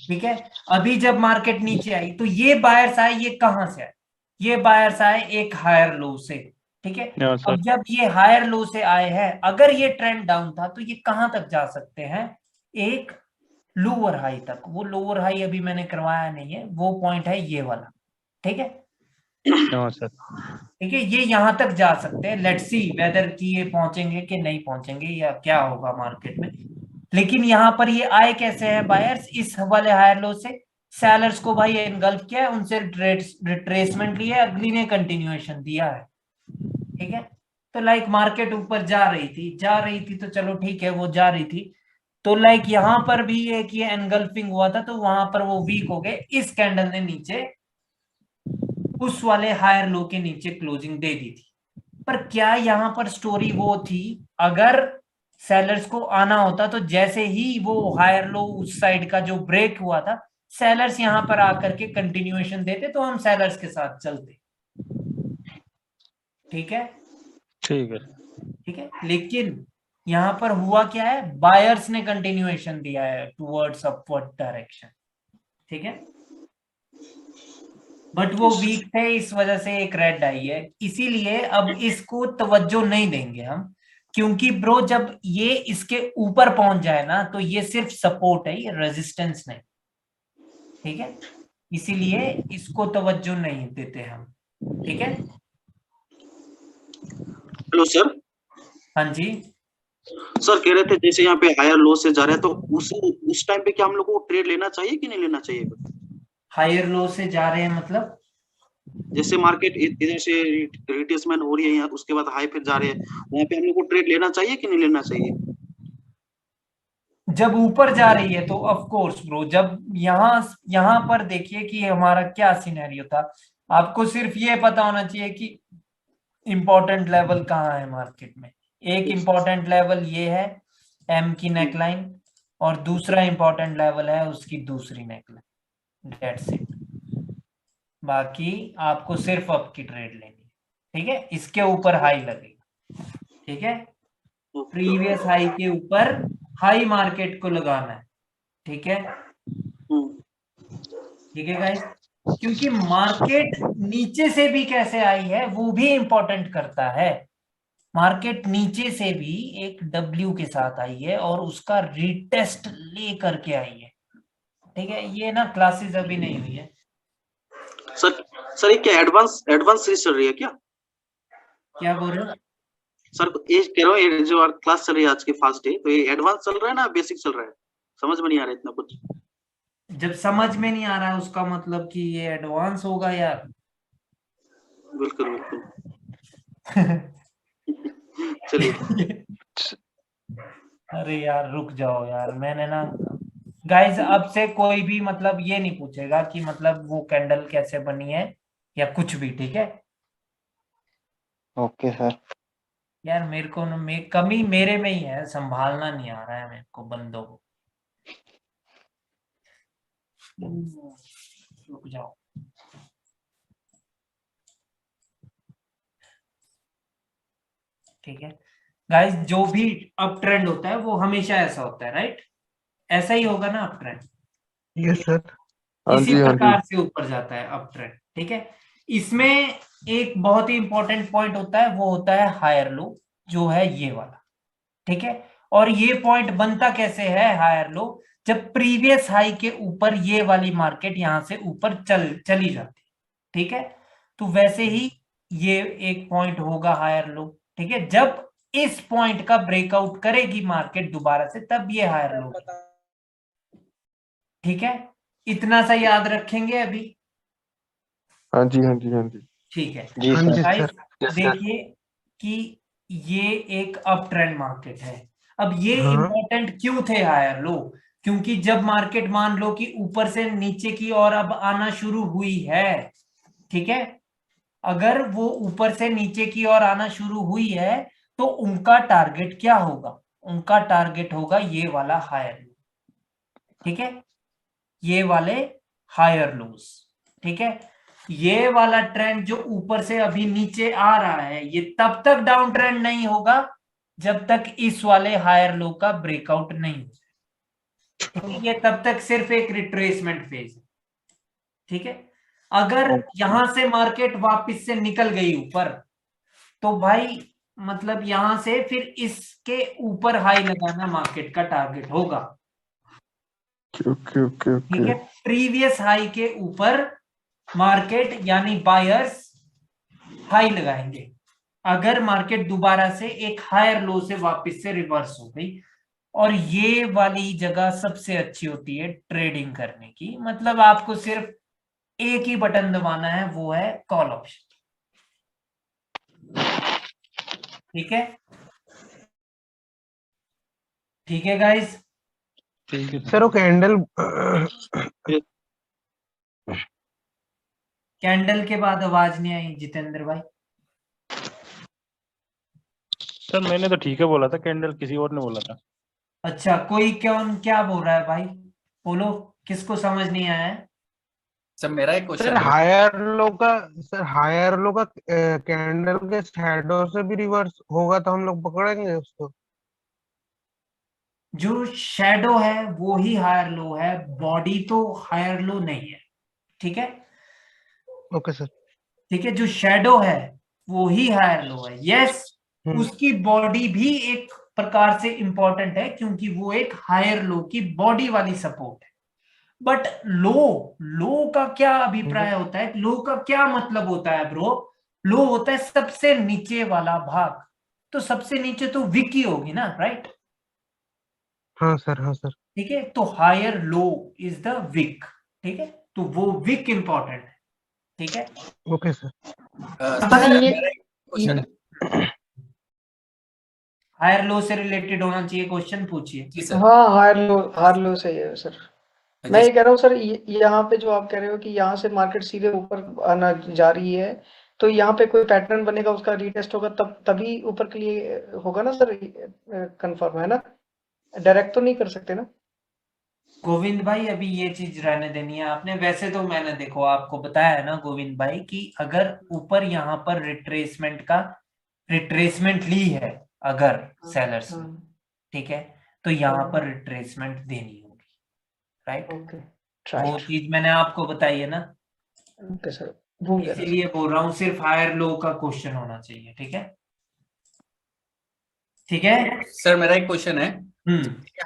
ठीक है। अभी जब मार्केट नीचे आई तो ये बायर्स आए, ये कहां से आए, ये बायर्स आए एक हायर लो से, ठीक है। हाँ सर। अब जब ये हायर लो से आए हैं, अगर ये ट्रेंड डाउन था तो ये कहां तक जा सकते हैं, एक लोअर हाई तक। वो लोअर हाई अभी मैंने करवाया नहीं है, वो पॉइंट है ये वाला, ठीक है। हाँ सर। ठीक है, ये यहां तक जा सकते हैं। लेट्स सी वेदर कि ये पहुंचेंगे कि नहीं पहुंचेंगे या क्या होगा मार्केट में। लेकिन यहां पर ये आए कैसे हैं बायर्स, इस वाले हायर लो से। सेलर्स को भाई एनगल्फ किया है, उनसे रिट्रेसमेंट लिया, अगली ने कंटिन्यूएशन दिया है, ठीक है। तो लाइक मार्केट ऊपर जा रही थी तो चलो ठीक है, वो जा रही थी। तो लाइक यहां पर भी एक ये एनगल्फिंग हुआ था, तो वहां पर वो वीक हो गए। इस कैंडल ने नीचे उस वाले हायर लो के नीचे क्लोजिंग दे दी थी। पर क्या यहां पर स्टोरी वो थी, अगर सेलर्स को आना होता तो जैसे ही वो हायर लो उस साइड का जो ब्रेक हुआ था, सेलर्स यहां पर आकर के कंटिन्यूएशन देते तो हम सेलर्स के साथ चलते, ठीक है। ठीक है। ठीक है, लेकिन यहां पर हुआ क्या है, बायर्स ने कंटिन्यूएशन दिया है टुवर्ड्स अपवर्ड डायरेक्शन, ठीक है। बट वो वीक थे, इस वजह से एक रेड आई है। इसीलिए अब इसको तवज्जो नहीं देंगे हम, क्योंकि ब्रो जब ये इसके ऊपर पहुंच जाए ना तो ये सिर्फ सपोर्ट है, ये रेजिस्टेंस नहीं, ठीक है। इसीलिए इसको तवज्जो नहीं देते हम, ठीक है। Hello sir. हाँ जी सर कह रहे थे जैसे यहाँ पे हायर लो से जा रहे हैं तो उस टाइम पे क्या हम लोग को ट्रेड लेना चाहिए कि नहीं लेना चाहिए? हायर लो से जा रहे हैं मतलब जैसे मार्केट इधर से रिट्रेसमेंट हो रही है यहाँ, उसके बाद हाई पे जा रहे हैं, वहाँ पे हम लोग को ट्रेड लेना चाहिए कि नहीं लेना चाहिए? जब ऊपर जा रही है तो ऑफ कोर्स ब्रो, जब यहां पर देखिए कि हमारा क्या सिनेरियो था। आपको सिर्फ ये पता होना चाहिए कि इंपॉर्टेंट लेवल कहाँ है मार्केट में। एक इंपॉर्टेंट लेवल ये है एम की नेकलाइन, और दूसरा इंपॉर्टेंट लेवल है उसकी दूसरी नेकलाइन, दैट्स इट। बाकी आपको सिर्फ अप की ट्रेड लेनी है, ठीक है। इसके ऊपर हाई लगेगा, ठीक है। प्रीवियस हाई के ऊपर हाई मार्केट को लगाना है, ठीक है। ठीक है गाइस, क्योंकि मार्केट नीचे से भी कैसे आई है वो भी इंपॉर्टेंट करता है। मार्केट नीचे से भी एक डब्ल्यू के साथ आई है और उसका रीटेस्ट ले करके आई है, ठीक है। ये ना क्लासेस अभी नहीं हुई है सर ये क्या एडवांस सीरीज चल रही है क्या? क्या बोल रहे हो सर? ये कह रहा हूँ ये जो क्लास चल रही है आज की फर्स्ट डे, तो ये एडवांस चल रहा है ना बेसिक चल रहा है? समझ में नहीं आ रहा इतना कुछ। जब समझ में नहीं आ रहा है उसका मतलब कि ये एडवांस होगा यार। बिल्कुल बिल्कुल। चलिए। अरे यार रुक जाओ यार, मैंने ना गाइस अब से कोई भी मतलब ये नहीं पूछेगा कि मतलब वो कैंडल कैसे बनी है या कुछ भी, ठीक है। Okay sir. यार मेरे को कमी मेरे में ही है, संभालना नहीं आ रहा है मेरे को बंदों को। रुक जाओ। ठीक है गाइस, जो भी अप ट्रेंड होता है वो हमेशा ऐसा होता है, राइट? ऐसा ही होगा ना अप ट्रेंड? Yes sir. इसी प्रकार से ऊपर जाता है अप ट्रेंड, ठीक है। इसमें एक बहुत ही इंपॉर्टेंट पॉइंट होता है, वो होता है हायर लो, जो है ये वाला, ठीक है। और ये पॉइंट बनता कैसे है हायर लो, जब प्रीवियस हाई के ऊपर ये वाली मार्केट यहां से ऊपर चली जाती, ठीक है। तो वैसे ही ये एक पॉइंट होगा हायर लो, ठीक है। जब इस पॉइंट का ब्रेकआउट करेगी मार्केट दोबारा से, तब ये हायर लो, ठीक है। इतना सा याद रखेंगे अभी? हाँ जी हाँ जी हाँ जी ठीक है जी सर। देखिए कि ये एक अप ट्रेंड मार्केट है। अब ये इंपॉर्टेंट क्यों थे हायर लो, क्योंकि जब मार्केट मान लो कि ऊपर से नीचे की ओर अब आना शुरू हुई है, ठीक है। अगर वो ऊपर से नीचे की ओर आना शुरू हुई है तो उनका टारगेट क्या होगा? उनका टारगेट होगा ये वाला हायर लो, ठीक है। ये वाले हायर लोस, ठीक है। ये वाला ट्रेंड जो ऊपर से अभी नीचे आ रहा है, ये तब तक डाउन ट्रेंड नहीं होगा जब तक इस वाले हायर लो का ब्रेकआउट नहीं हो। ये तब तक सिर्फ एक रिट्रेसमेंट फेज है, ठीक है। अगर यहां से मार्केट वापस से निकल गई ऊपर, तो भाई मतलब यहां से फिर इसके ऊपर हाई लगाना मार्केट का टारगेट होगा। ठीक है, प्रीवियस हाई के ऊपर मार्केट यानी बायर्स हाई लगाएंगे अगर मार्केट दोबारा से एक हायर लो से वापस से रिवर्स हो गई। और ये वाली जगह सबसे अच्छी होती है ट्रेडिंग करने की, मतलब आपको सिर्फ एक ही बटन दबाना है, वो है कॉल ऑप्शन। ठीक है, ठीक है गाइस। सर वो कैंडल कैंडल के बाद आवाज नहीं आई जितेंद्र भाई। सर मैंने तो ठीक है बोला था, कैंडल किसी और ने बोला था। अच्छा, कोई क्या बोल रहा है भाई, बोलो, किसको समझ नहीं आया है? सर मेरा एक क्वेश्चन सर है। हायर लो का कैंडल के शैडो से भी रिवर्स होगा तो हम लोग पकड़ेंगे उसको। जो शैडो है वो ही हायर लो है, बॉडी तो हायर लो नहीं है। ठीक है, ओके सर। ठीक है, जो शैडो है वो ही हायर लो है। यस, उसकी बॉडी भी एक प्रकार से इंपॉर्टेंट है क्योंकि वो एक हायर लो की बॉडी वाली सपोर्ट है। बट लो का क्या अभिप्राय होता है, लो का क्या मतलब होता है ब्रो? लो होता है सबसे नीचे वाला भाग, तो सबसे नीचे तो विक ही होगी ना, राइट? हाँ सर। ठीक है, तो higher low is the wick. ठीक है, तो वो विक इंपॉर्टेंट है। ठीक है, ओके सर। सर मेरा एक क्वेश्चन है। हायर लो से रिलेटेड होना चाहिए, क्वेश्चन पूछिए। जी सर। हाँ, हायर लो सही है सर। मैं ये कह रहा हूँ सर, यहाँ पे जो आप कह रहे हो कि यहाँ से मार्केट सीधे ऊपर आना जा रही है, तो यहाँ पे कोई पैटर्न बनेगा, उसका रीटेस्ट होगा, तभी ऊपर के लिए होगा ना सर? कंफर्म है ना? डायरेक्ट तो नहीं कर सकते ना? गोविंद भाई अभी ये चीज रहने देनी है आपने। वैसे तो मैंने देखो आपको बताया है ना गोविंद भाई कि अगर ऊपर यहाँ पर रिट्रेसमेंट ली है अगर सेलर्स ने, ठीक है, तो यहाँ पर रिट्रेसमेंट देनी होगी, राइट? वो चीज मैंने आपको बताई है ना। ओके सर, इसीलिए बोल रहा हूँ सिर्फ हायर लो का क्वेश्चन होना चाहिए। ठीक है, ठीक है सर मेरा एक क्वेश्चन है।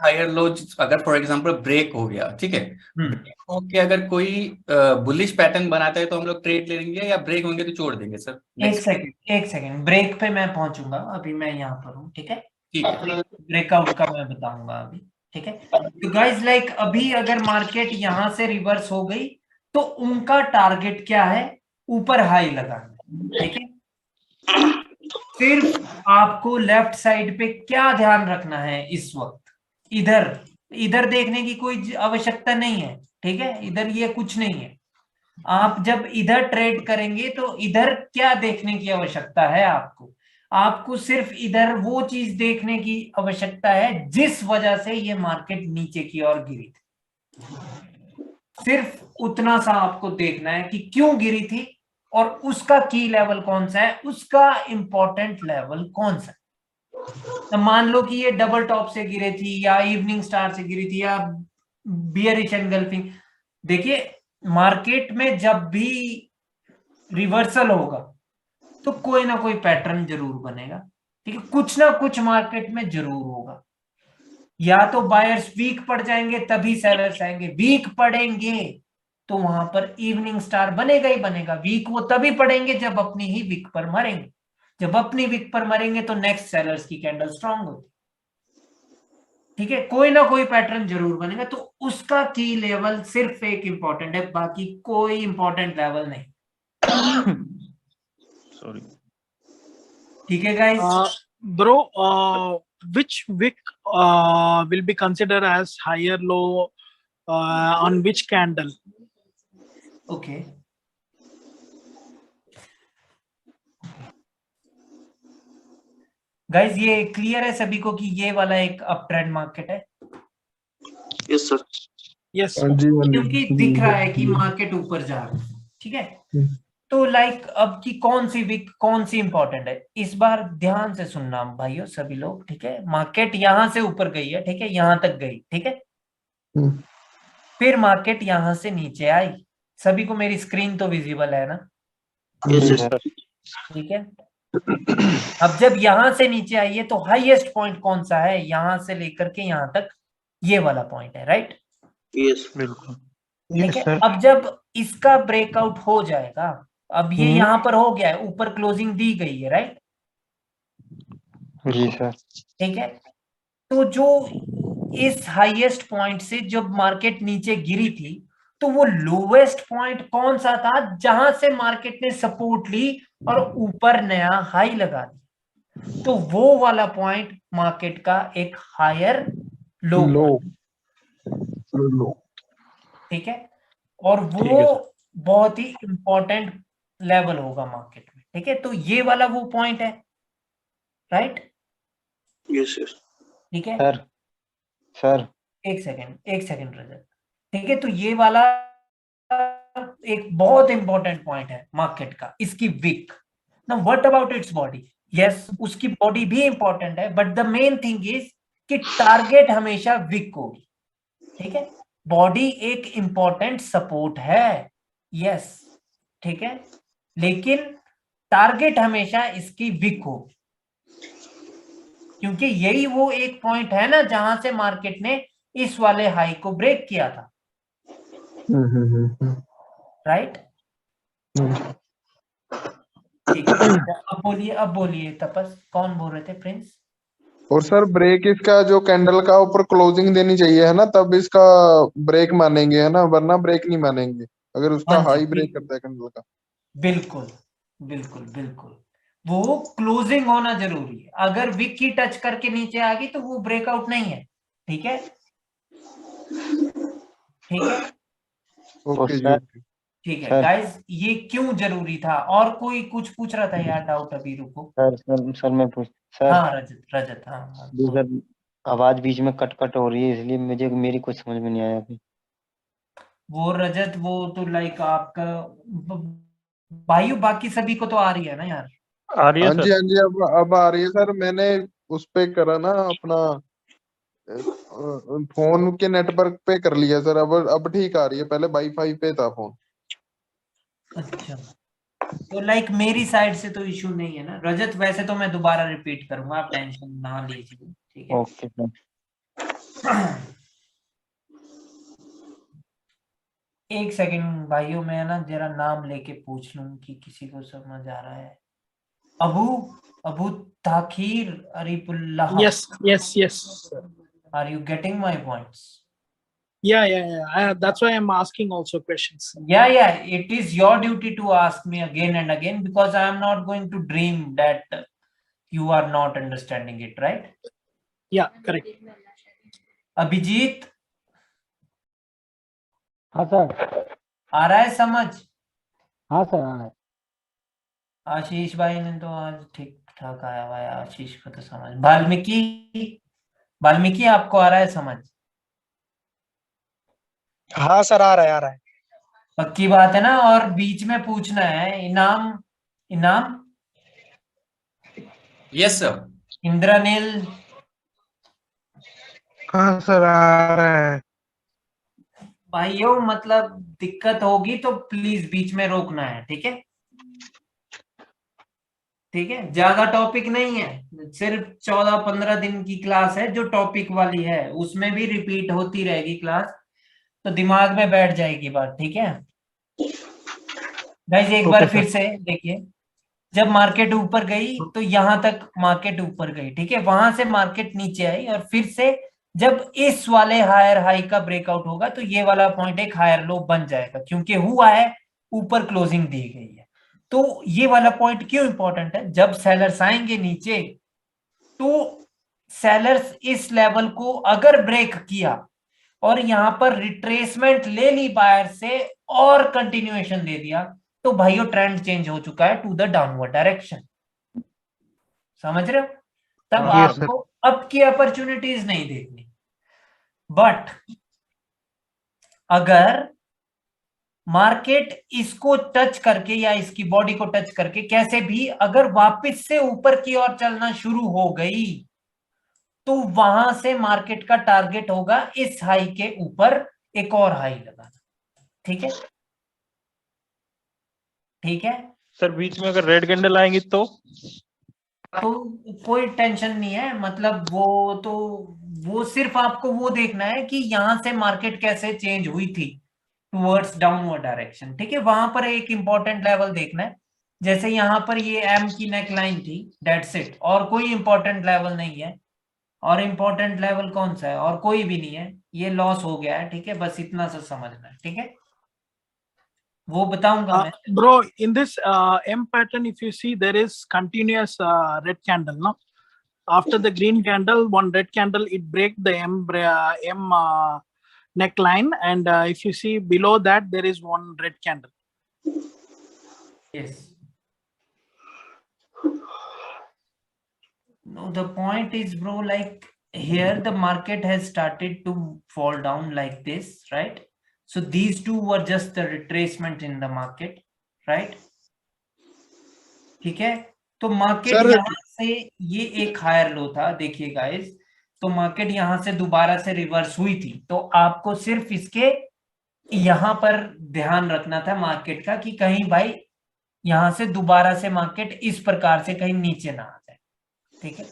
हायर लो अगर फॉर एग्जांपल ब्रेक हो गया, ठीक है, ब्रेक होके अगर कोई बुलिश पैटर्न बनाता है तो हम लोग ट्रेड ले लेंगे या ब्रेक होंगे तो छोड़ देंगे सर? एक सेकंड, ब्रेक पे मैं पहुंचूंगा, अभी मैं यहाँ पर हूँ। ठीक है, ब्रेकआउट का मैं बताऊंगा अभी। ठीक है, तो गाइस लाइक अभी अगर मार्केट यहां से रिवर्स हो गई तो उनका टारगेट क्या है? ऊपर हाई लगाना। ठीक है, सिर्फ आपको लेफ्ट साइड पे क्या ध्यान रखना है इस वक्त? इधर देखने की कोई आवश्यकता नहीं है। ठीक है, इधर ये कुछ नहीं है। आप जब इधर ट्रेड करेंगे तो इधर क्या देखने की आवश्यकता है आपको सिर्फ इधर वो चीज देखने की आवश्यकता है जिस वजह से ये मार्केट नीचे की ओर गिरी थी। सिर्फ उतना सा आपको देखना है कि क्यों गिरी थी और उसका की लेवल कौन सा है, उसका इंपॉर्टेंट लेवल कौन सा है। तो मान लो कि ये डबल टॉप से गिरे थी या इवनिंग स्टार से गिरी थी या बियरिश एनगल्फिंग। देखिए मार्केट में जब भी रिवर्सल होगा तो कोई ना कोई पैटर्न जरूर बनेगा। ठीक है, कुछ ना कुछ मार्केट में जरूर होगा। या तो बायर्स वीक पड़ जाएंगे तभी सेलर्स आएंगे, वीक पड़ेंगे तो वहां पर इवनिंग स्टार बनेगा ही बनेगा। वीक वो तभी पड़ेंगे जब अपनी ही वीक पर मरेंगे, जब अपनी वीक पर मरेंगे तो नेक्स्ट सेलर्स की कैंडल स्ट्रांग होती। ठीक है, कोई ना कोई पैटर्न जरूर बनेगा, तो उसका की लेवल सिर्फ एक इंपॉर्टेंट है, बाकी कोई इंपॉर्टेंट लेवल नहीं। सॉरी। ठीक है guys. Bro, which wick will be considered as higher low on which candle? Okay. Guys ये क्लियर है सभी को कि ये वाला एक अप ट्रेंड मार्केट है? Yes sir. यस, क्योंकि दिख रहा है कि मार्केट ऊपर जा रहा है। ठीक है, तो लाइक अब की कौन सी वीक कौन सी इंपॉर्टेंट है, इस बार ध्यान से सुनना भाइयों सभी लोग। ठीक है, मार्केट यहां से ऊपर गई है, ठीक है, यहां तक गई, ठीक है, फिर मार्केट यहां से नीचे आई, सभी को मेरी स्क्रीन तो विजिबल है ना? ठीक है। अब जब यहां से नीचे आइए तो हाईएस्ट पॉइंट कौन सा है? यहां से लेकर के यहां तक ये वाला पॉइंट है, राइट? यस बिल्कुल। ठीक है। अब जब इसका ब्रेकआउट हो जाएगा, अब ये यहां पर हो गया है, ऊपर क्लोजिंग दी गई है, राइट? जी सर। ठीक है। तो जो इस हाईएस्ट पॉइंट से जब मार्केट नीचे गिरी थी, तो वो लोवेस्ट पॉइंट कौन सा था जहां से मार्केट ने सपोर्ट ली और ऊपर नया हाई लगा दिया? तो वो वाला पॉइंट मार्केट का एक हायर लो। ठीक है। और वो बहुत ही इंपॉर्टेंट लेवल होगा मार्केट में। ठीक है। तो ये वाला वो पॉइंट है, राइट? यस यस ठीक है। सर एक सेकंड रजत। ठीक है। तो ये वाला एक बहुत इंपॉर्टेंट पॉइंट है मार्केट का, इसकी wick. Now what about its body? Yes, उसकी बॉडी भी इंपॉर्टेंट है, but the main thing is कि टारगेट हमेशा विक होगी। ठीक है। बॉडी एक इंपॉर्टेंट सपोर्ट है, यस, ठीक है, लेकिन टारगेट हमेशा इसकी विक होगी, क्योंकि यही वो एक पॉइंट है ना जहां से मार्केट ने इस वाले हाई को ब्रेक किया था, राइट? ठीक है। अब बोलिए तपस, कौन बोल रहे थे? प्रिंस? और सर ब्रेक इसका जो कैंडल का ऊपर क्लोजिंग देनी चाहिए है ना, तब इसका ब्रेक मानेंगे, है ना, वरना ब्रेक नहीं मानेंगे अगर उसका हाई ब्रेक करता है कैंडल का। बिल्कुल बिल्कुल बिल्कुल, वो क्लोजिंग होना जरूरी है। अगर विक की टच करके नीचे आ गई तो वो ब्रेकआउट नहीं है। ठीक है, ठीक है, ओके जी, ओके। ठीक है गाइस, ये क्यों जरूरी था? और कोई कुछ पूछ रहा था यार, डाउट? अभी रुको। सर मैं पूछ सर। हाँ रजत हाँ जी सर, आवाज बीच में कट कट हो रही है, इसलिए मुझे मेरी कुछ समझ में नहीं आया अभी। वो रजत, वो तो लाइक आपका भाई, बाकी सभी को तो आ रही है ना यार? आ रही है हाँ सर। जी, हाँ जी, अब आ रही है सर। मैंने उस पे करा ना अपना फोन के नेटवर्क पे कर लिया सर। अब ठीक आ रही है, पहले वाईफाई पे था फोन। अच्छा, तो लाइक मेरी साइड से तो इशू नहीं है ना रजत? वैसे तो मैं दोबारा रिपीट करूंगा, आप टेंशन ना लीजिए, ठीक है? Okay sir. एक सेकंड भाइयों, मैं ना जरा नाम लेके पूछ लूं कि किसी को समझ आ रहा है। Abu Takhir Aripullah. Yes. Are you getting my points? Yeah. That's why I'm asking also questions. Yeah, it is your duty to ask me again and again, because I am not going to dream that you are not understanding it, right? Yeah, correct. Abhijeet, हाँ sir. आ रहा है समझ? हाँ sir, आ रहा है। आशीष भाई ने तो आज ठीक ठाक आया हुआ है, आशीष को तो समझ। वाल्मीकि आपको आ रहा है समझ? हाँ सर, आ रहा है। पक्की बात है ना? और बीच में पूछना है इनाम। Yes sir. इंद्रनील? हाँ सर, आ रहा है। भाइयों मतलब दिक्कत होगी तो प्लीज बीच में रोकना है, ठीक है? ठीक है, ज्यादा टॉपिक नहीं है, सिर्फ 14-15 दिन की क्लास है जो टॉपिक वाली है, उसमें भी रिपीट होती रहेगी क्लास, तो दिमाग में बैठ जाएगी बात, ठीक है गाइस? एक बार फिर से देखिए, जब मार्केट ऊपर गई तो यहां तक मार्केट ऊपर गई, ठीक है, वहां से मार्केट नीचे आई, और फिर से जब इस वाले हायर हाई का ब्रेकआउट होगा तो ये वाला पॉइंट एक हायर लो बन जाएगा, क्योंकि हुआ है, ऊपर क्लोजिंग दी गई है। तो ये वाला पॉइंट क्यों इंपॉर्टेंट है? जब सेलर्स आएंगे नीचे तो सेलर्स इस लेवल को अगर ब्रेक किया और यहां पर रिट्रेसमेंट ले ली बायर से और कंटिन्यूएशन दे दिया, तो भाइयों ट्रेंड चेंज हो चुका है टू द डाउनवर्ड डायरेक्शन। समझ रहे हो? तब आपको अब की अपॉर्चुनिटीज नहीं देखनी, बट अगर मार्केट इसको टच करके या इसकी बॉडी को टच करके कैसे भी अगर वापस से ऊपर की ओर चलना शुरू हो गई, तो वहां से मार्केट का टारगेट होगा इस हाई के ऊपर एक और हाई लगाना, ठीक है? ठीक है। सर बीच में अगर रेड कैंडल आएंगी तो कोई टेंशन नहीं है, मतलब वो सिर्फ आपको वो देखना है कि यहाँ से मार्केट कैसे चेंज हुई थी टुवर्ड्स डाउनवर्ड डायरेक्शन, ठीक है। वहां पर एक इंपॉर्टेंट लेवल देखना है, जैसे यहाँ पर ये एम की नेक लाइन थी, डेट्स इट, और कोई इंपॉर्टेंट लेवल नहीं है। और इंपॉर्टेंट लेवल कौन सा है? और कोई भी नहीं है, ये लॉस हो गया है, ठीक है। बस इतना सा समझना है, ठीक है, वो बताऊंगा मैं। Bro, in this M pattern, if you see, there is continuous red candle, no? After the green candle, one red candle, it break the M neckline, and if you see below that, there is one red candle. Yes. No, the point is, bro, like here the market has started to fall down like this, right? So these two were just the retracement in the market, right? ठीक है, तो market यहाँ से ये एक higher low था, देखिए guys, तो मार्केट यहाँ से दोबारा से रिवर्स हुई थी, तो आपको सिर्फ इसके यहाँ पर ध्यान रखना था मार्केट का कि कहीं भाई यहाँ से दोबारा से मार्केट इस प्रकार से कहीं नीचे ना आ जाए, ठीक है।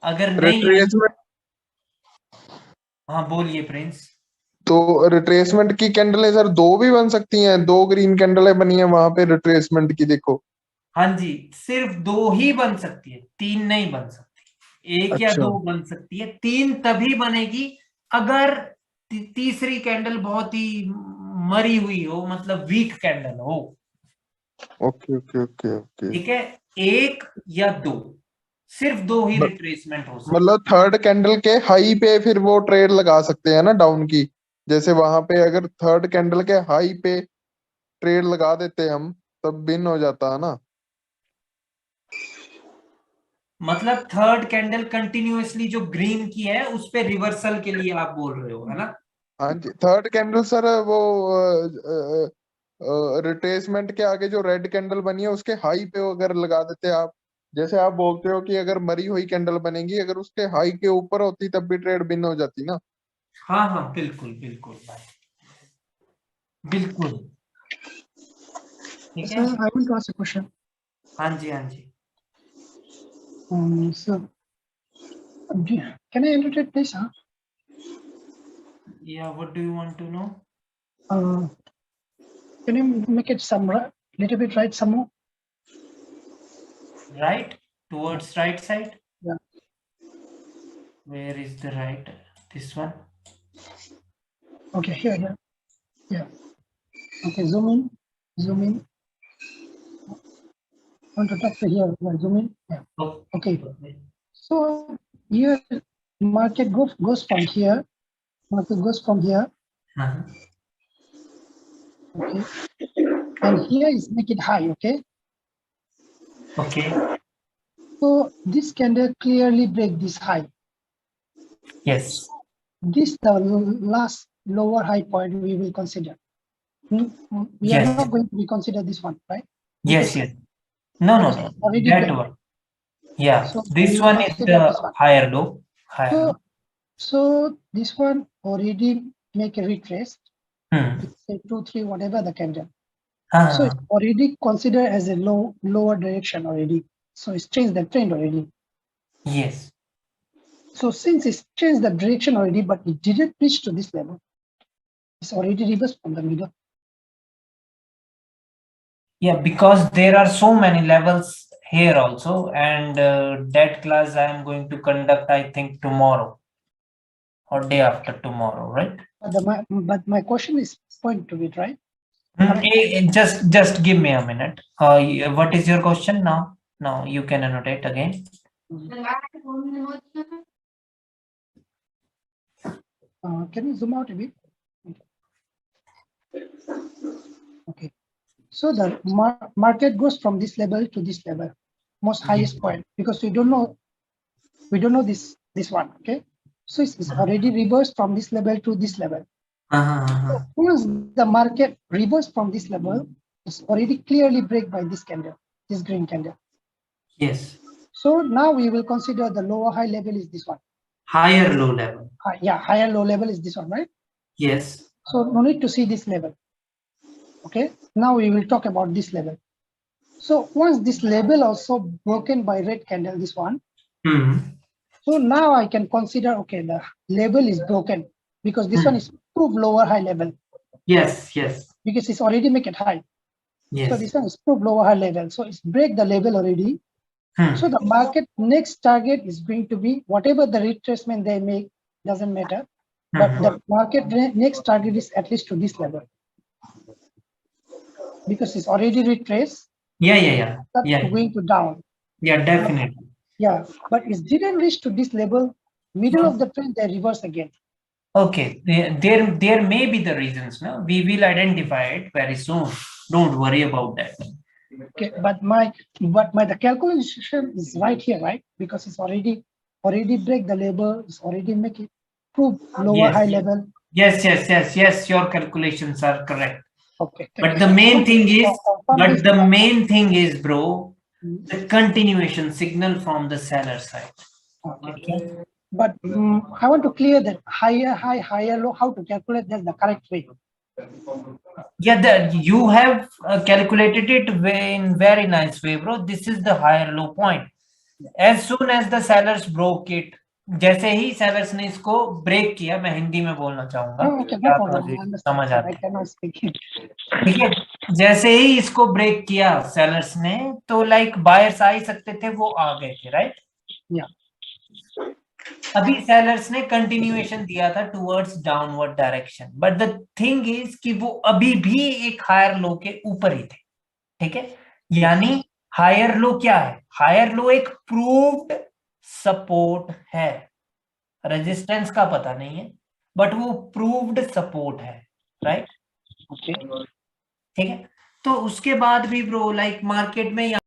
अगर नहीं, हाँ बोलिए प्रिंस। तो रिट्रेसमेंट की कैंडलें सर दो भी बन सकती हैं, दो ग्रीन कैंडलें बनी है वहां पे रिट्रेसमेंट की, देखो। हाँ जी, सिर्फ दो ही बन सकती है, तीन नहीं बन सकती। एक या दो बन सकती है, तीन तभी बनेगी अगर तीसरी कैंडल बहुत ही मरी हुई हो, मतलब वीक कैंडल हो। ओके ओके ओके ओके, ठीक है, एक या दो, सिर्फ दो ही रिट्रेसमेंट हो सकती है। मतलब थर्ड कैंडल के हाई पे फिर वो ट्रेड लगा सकते हैं ना डाउन की, जैसे वहां पे अगर थर्ड कैंडल के हाई पे ट्रेड लगा देते हम तब बिन हो जाता है ना। मतलब थर्ड कैंडल कंटिन्यूअसली जो ग्रीन की है उस पे रिवर्सल के लिए आप बोल रहे हो, है ना? हाँ जी, थर्ड कैंडल सर वो रिट्रेसमेंट के आगे जो रेड कैंडल बनी है उसके हाई पे अगर लगा देते आप, जैसे आप बोलते हो कि अगर मरी हुई कैंडल बनेगी, अगर उसके हाई के ऊपर होती तब भी ट्रेड बिन हो जाती ना। हाँ हाँ बिल्कुल बिल्कुल भाई, बिल्कुल। ठीक है, Sir, I want to ask a question. हाँ जी हाँ जी। Sir, can I entertain this? Huh? Yeah, what do you want to know? Can you make it some little bit right some more? Right, towards right side. Yeah. Where is the right? This one. Okay, here. Yeah. Okay, zoom in. Want to talk to here? Yeah, zoom in. Yeah. Okay. So here market goes from here. Market goes from here. Okay. And here is make it high. Okay. Okay. So this candle clearly break this high. Yes. This the last lower high point we will consider. We Yes. are not going to reconsider this one, right? Yes, yes. No, already that break. one. Yeah, So this we one is consider the this one. higher low. Higher low. So this one already make a retrace. Hmm. Say 2, 3, whatever the candle. Ah. So it's already considered as a lower direction already. So it's changed the trend already. Yes. So since it's changed the direction already, but it didn't reach to this level, it's already reversed from the middle. Yeah, because there are so many levels here also, and that class I am going to conduct, I think, tomorrow or day after tomorrow, right? But my question is point to it, right? Just give me a minute. What is your question now? Now you can annotate again. Can you zoom out a bit? Okay. So the market goes from this level to this level, most highest point, because we don't know this one. Okay. So it's already reversed from this level to this level. So once the market reversed from this level, it's already clearly break by this candle, this green candle. Yes. So now we will consider the lower high level is this one. Higher low level. Yeah, higher low level is this one, right? Yes. So no need to see this level. Okay. Now we will talk about this level. So once this level also broken by red candle, this one. So now I can consider, okay, the level is broken because this one is proved lower high level. Yes, yes. Because it's already make it high. Yes. So this one is proved lower high level. So it's break the level already. So the market next target is going to be whatever the retracement they make, doesn't matter. But the market next target is at least to this level. Because it's already retraced. Yeah. Going to down. Yeah, definitely. Yeah, but it didn't reach to this level. Middle of the trend, they reverse again. Okay, there may be the reasons. No, we will identify it very soon. Don't worry about that. Okay, but the calculation is right here, right? Because it's already break the level. It's already make it prove lower high level. Yes. Your calculations are correct. Okay. But the main thing is, bro, the continuation signal from the seller side. Okay. But I want to clear that higher high, higher low. How to calculate? That's the correct way. Yeah, that you have calculated it in very nice way, bro. This is the higher low point. As soon as the sellers broke it, जैसे ही sellers ने इसको break किया, मैं हिंदी में बोलना चाहूंगा, समझ आता है, ठीक है? जैसे ही इसको ब्रेक किया sellers ने, तो like buyers आ ही सकते थे, वो आ गए थे, right? Yeah. अभी sellers ने continuation दिया था towards downward direction, but the thing is कि वो अभी भी एक higher low के ऊपर ही थे, ठीक है? यानी higher low क्या है? Higher low एक proved support है, resistance का पता नहीं है, but वो proved support है, right? Okay. ठीक है? तो उसके बाद भी bro, like market में